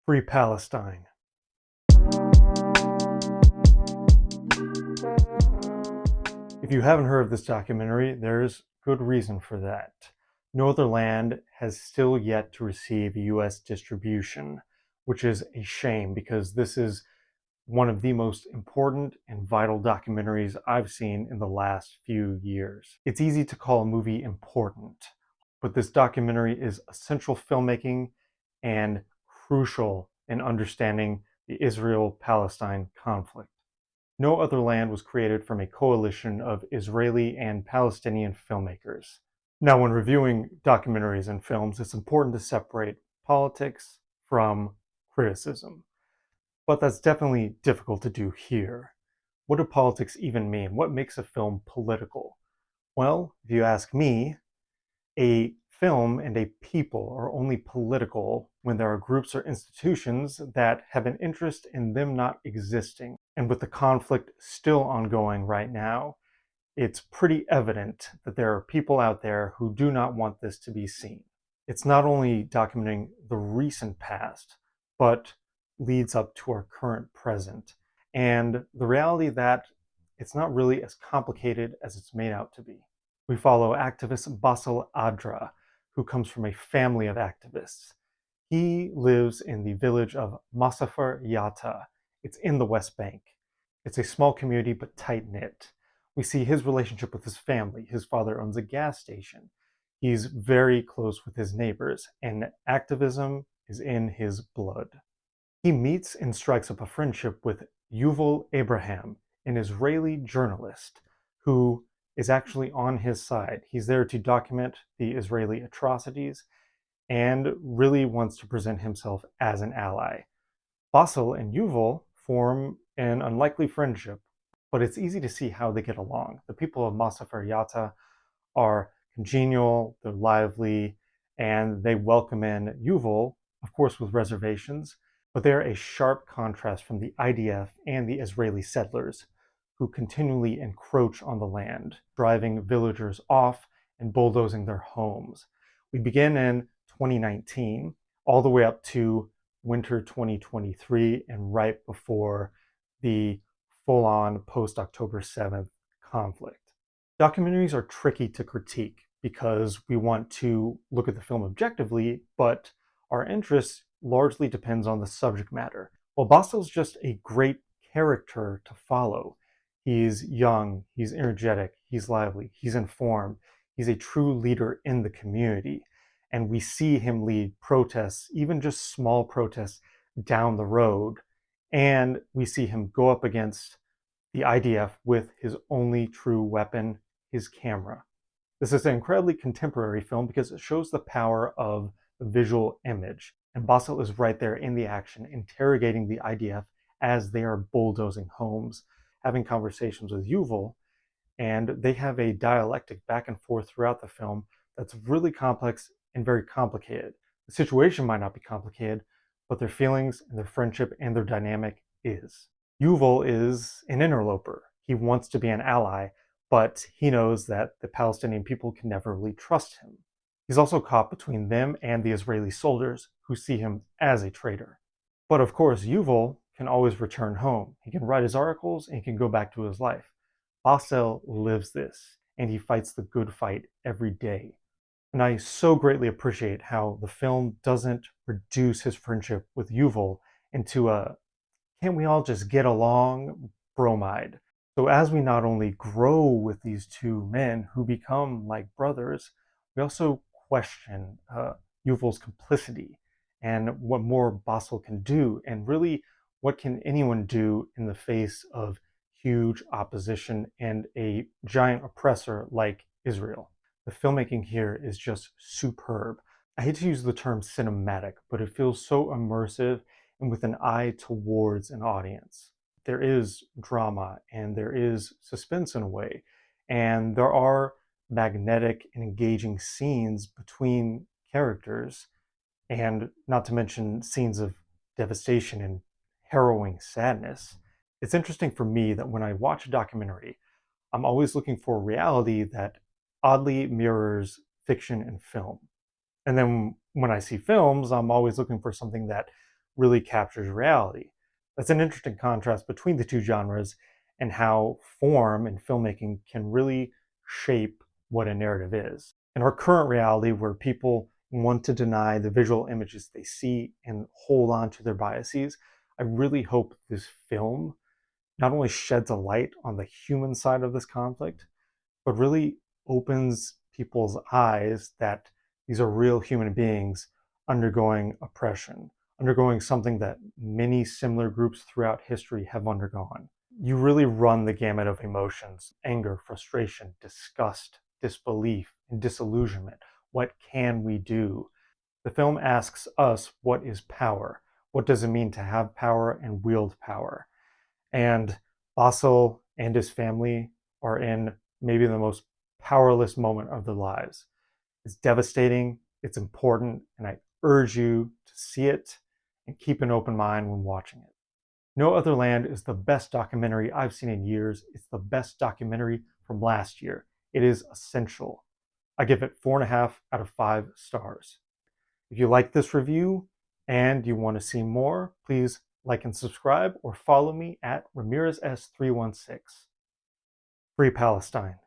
Free Palestine. If you haven't heard of this documentary, there's good reason for that. No Other Land has still yet to receive US distribution, which is a shame because this is one of the most important and vital documentaries I've seen in the last few years. It's easy to call a movie important, but this documentary is essential filmmaking and crucial in understanding the Israel-Palestine conflict. No Other Land was created from a coalition of Israeli and Palestinian filmmakers. Now, when reviewing documentaries and films, it's important to separate politics from criticism. But that's definitely difficult to do here. What do politics even mean? What makes a film political? Well, if you ask me, a film and a people are only political when there are groups or institutions that have an interest in them not existing. And with the conflict still ongoing right now, it's pretty evident that there are people out there who do not want this to be seen. It's not only documenting the recent past, but leads up to our current present. And the reality that it's not really as complicated as it's made out to be. We follow activist Bassel Adra, who comes from a family of activists. He lives in the village of Masafer Yatta. It's in the West Bank. It's a small community but tight-knit. We see his relationship with his family. His father owns a gas station. He's very close with his neighbors, and activism is in his blood. He meets and strikes up a friendship with Yuval Abraham, an Israeli journalist who is actually on his side. He's there to document the Israeli atrocities and really wants to present himself as an ally. Bassel and Yuval form an unlikely friendship, but it's easy to see how they get along. The people of Masafer Yatta are congenial, they're lively, and they welcome in Yuval, of course with reservations, but they're a sharp contrast from the IDF and the Israeli settlers who continually encroach on the land, driving villagers off and bulldozing their homes. We begin in 2019, all the way up to winter 2023 and right before the full-on post-October 7th conflict. Documentaries are tricky to critique because we want to look at the film objectively, but our interest largely depends on the subject matter. Well, Bassel's just a great character to follow. He's young, he's energetic, he's lively, he's informed, he's a true leader in the community. And we see him lead protests, even just small protests down the road. And we see him go up against the IDF with his only true weapon, his camera. This is an incredibly contemporary film because it shows the power of the visual image. And Bassel is right there in the action, interrogating the IDF as they are bulldozing homes, having conversations with Yuval, and they have a dialectic back and forth throughout the film that's really complex and very complicated. The situation might not be complicated, but their feelings and their friendship and their dynamic is. Yuval is an interloper. He wants to be an ally, but he knows that the Palestinian people can never really trust him. He's also caught between them and the Israeli soldiers who see him as a traitor. But of course, Yuval can always return home. He can write his articles and he can go back to his life. Bassel lives this, and he fights the good fight every day. And I so greatly appreciate how the film doesn't reduce his friendship with Yuval into a can't we all just get along bromide. So as we not only grow with these two men who become like brothers, we also question Yuval's complicity and what more Bassel can do, and really what can anyone do in the face of huge opposition and a giant oppressor like Israel. The filmmaking here is just superb. I hate to use the term cinematic, but it feels so immersive and with an eye towards an audience. There is drama and there is suspense in a way, and there are magnetic and engaging scenes between characters, and not to mention scenes of devastation and harrowing sadness. It's interesting for me that when I watch a documentary, I'm always looking for reality that oddly mirrors fiction and film. And then when I see films, I'm always looking for something that really captures reality. That's an interesting contrast between the two genres and how form and filmmaking can really shape what a narrative is. In our current reality, where people want to deny the visual images they see and hold on to their biases, I really hope this film not only sheds a light on the human side of this conflict, but really opens people's eyes that these are real human beings undergoing oppression, undergoing something that many similar groups throughout history have undergone. You really run the gamut of emotions: anger, frustration, disgust, disbelief, and disillusionment. What can we do? The film asks us, what is power? What does it mean to have power and wield power? And Basil and his family are in maybe the most powerless moment of their lives. It's devastating, it's important, and I urge you to see it and keep an open mind when watching it. No Other Land is the best documentary I've seen in years. It's the best documentary from last year. It is essential. I give it 4.5 out of 5 stars. If you like this review and you want to see more, please like and subscribe or follow me at RamirezS316. Free Palestine.